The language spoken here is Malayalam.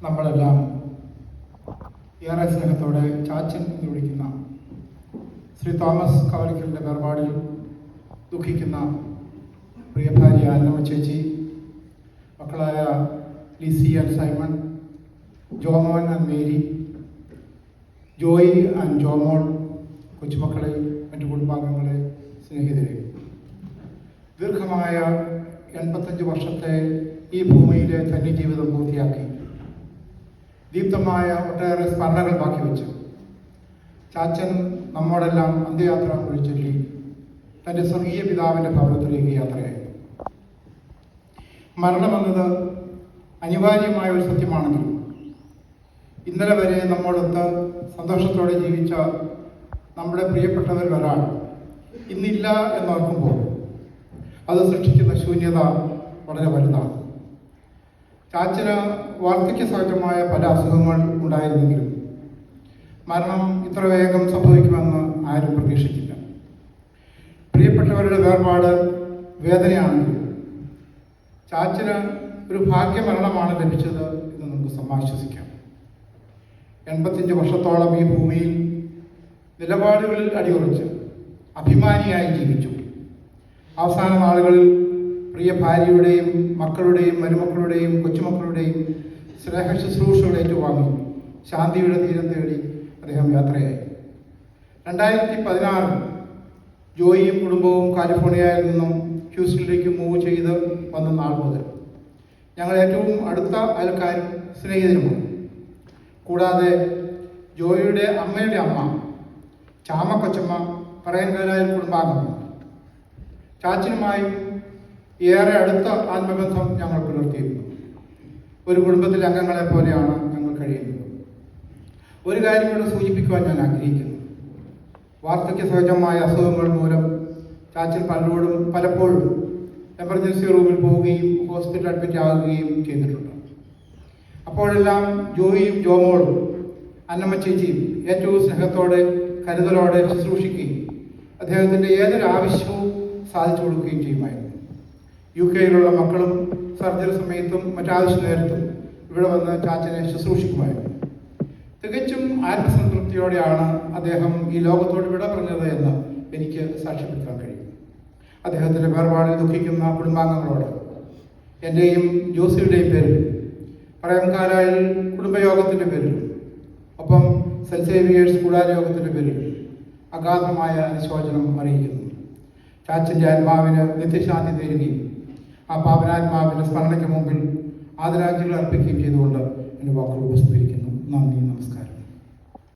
നമ്മളെല്ലാം ഏറെ സ്നേഹത്തോടെ ചാച്ചൻ എന്ന് വിളിക്കുന്ന ശ്രീ തോമസ് കവലിക്കലിൻ്റെ വേർപാടിൽ ദുഃഖിക്കുന്ന പ്രിയ ഭാര്യ അന്നമ്മ ചേച്ചി, മക്കളായ Lissy and Simon, Jomon and Mary, Joy and Jomol, കൊച്ചുമക്കളെ, മറ്റു കുടുംബാംഗങ്ങളെ, സ്നേഹിതരെ, ദീർഘമായ 85 വർഷത്തെ ഈ ഭൂമിയിലെ തന്നെ ജീവിതം പൂർത്തിയാക്കി ദീപ്തമായ ഒട്ടേറെ സ്മരണകൾ ബാക്കി വെച്ച് ചാച്ചൻ നമ്മോടെല്ലാം അന്ത്യയാത്ര വിളിച്ചൊല്ലി തൻ്റെ സ്വർഗീയ പിതാവിൻ്റെ ഭവനത്തിലേക്ക് യാത്രയായി. മരണമെന്നത് അനിവാര്യമായ ഒരു സത്യമാണെങ്കിലും ഇന്നലെ വരെ നമ്മോടൊത്ത് സന്തോഷത്തോടെ ജീവിച്ച നമ്മുടെ പ്രിയപ്പെട്ടവരിൽ ഒരാൾ ഇന്നില്ല എന്നോർക്കുമ്പോൾ അത് സൃഷ്ടിക്കുന്ന ശൂന്യത വളരെ വലുതാണ്. ചാച്ചന് വാർദ്ധക്യ സഹജമായ പല അസുഖങ്ങൾ ഉണ്ടായിരുന്നെങ്കിലും മരണം ഇത്ര വേഗം സംഭവിക്കുമെന്ന് ആരും പ്രതീക്ഷിച്ചില്ല. പ്രിയപ്പെട്ടവരുടെ വേർപാട് വേദനയാണെങ്കിലും ചാച്ചന് ഒരു ഭാഗ്യമരണമാണ് ലഭിച്ചത് എന്ന് നമുക്ക് സമാശ്വസിക്കാം. 85 വർഷത്തോളം ഈ ഭൂമിയിൽ നിലപാടുകളിൽ അടിയുറച്ച് അഭിമാനിയായി ജീവിച്ചു. അവസാന നാളുകളിൽ പ്രിയ ഭാര്യയുടെയും മക്കളുടെയും മരുമക്കളുടെയും കൊച്ചുമക്കളുടെയും സ്നേഹ ശുശ്രൂഷകൾ ഏറ്റുവാങ്ങി ശാന്തിയുടെ തീരം തേടി അദ്ദേഹം യാത്രയായി. 2016 ജോയിയും കുടുംബവും കാലിഫോർണിയയിൽ നിന്നും ഹ്യൂസ്റ്റണിലേക്ക് മൂവ് ചെയ്ത് വന്ന നാൾ മുതൽ ഞങ്ങൾ ഏറ്റവും അടുത്ത അയൽക്കാരും സ്നേഹിതരുമാണ്. കൂടാതെ ജോയിയുടെ അമ്മയുടെ അമ്മ ചാമക്കൊച്ചമ്മ പറയൻകാലായ കുടുംബാംഗമാണ്. ചാച്ചനുമായും ഏറെ അടുത്ത ആത്മബന്ധം ഞങ്ങൾ പുലർത്തിയിരുന്നു. ഒരു കുടുംബത്തിലെ അംഗങ്ങളെ പോലെയാണ് ഞങ്ങൾ കഴിയുന്നത്. ഒരു കാര്യം കൂടെ സൂചിപ്പിക്കുവാൻ ഞാൻ ആഗ്രഹിക്കുന്നു. വാർദ്ധക്യ സഹജമായ അസുഖങ്ങൾ മൂലം ചാച്ചൻ പലപ്പോഴും എമർജൻസി റൂമിൽ പോവുകയും ഹോസ്പിറ്റൽ അഡ്മിറ്റ് ആകുകയും ചെയ്തിട്ടുണ്ട്. അപ്പോഴെല്ലാം ജോയിയും ജോമോളും അന്നമ്മ ചേച്ചിയും ഏറ്റവും സ്നേഹത്തോടെ കരുതലോടെ ശുശ്രൂഷിക്കുകയും അദ്ദേഹത്തിൻ്റെ ഏതൊരു ആവശ്യവും സാധിച്ചു കൊടുക്കുകയും ചെയ്യുമായിരുന്നു. UK-യിലുള്ള മക്കളും സർജറി സമയത്തും മറ്റാവശ്യ നേരത്തും ഇവിടെ വന്ന് ചാച്ചനെ ശുശ്രൂഷിക്കുമായിരുന്നു. തികച്ചും ആത്മസംതൃപ്തിയോടെയാണ് അദ്ദേഹം ഈ ലോകത്തോട് വിട പറഞ്ഞത് എന്ന് എനിക്ക് സാക്ഷ്യപ്പെടുത്താൻ കഴിയും. അദ്ദേഹത്തിൻ്റെ വേർപാടിൽ ദുഃഖിക്കുന്ന കുടുംബാംഗങ്ങളോട് എൻ്റെയും ജോസിയുടെയും പേരിൽ, പറയംകാലായിൽ കുടുംബയോഗത്തിൻ്റെ പേരിൽ, ഒപ്പം സെന്റ് സേവിയേഴ്സ് കൂടാരയോഗത്തിൻ്റെ പേരിൽ അഗാധമായ അനുശോചനം അറിയിക്കുന്നു. ചാച്ചൻ്റെ ആത്മാവിന് നിത്യശാന്തി നേരുകയും ആ പാവനാത്മാവിൻ്റെ സ്മരണയ്ക്ക് മുമ്പിൽ ആദരാഞ്ജലികൾ അർപ്പിക്കുകയും ചെയ്തുകൊണ്ട് എൻ്റെ വാക്കുകൾ ഉപസ്മരിക്കുന്നു.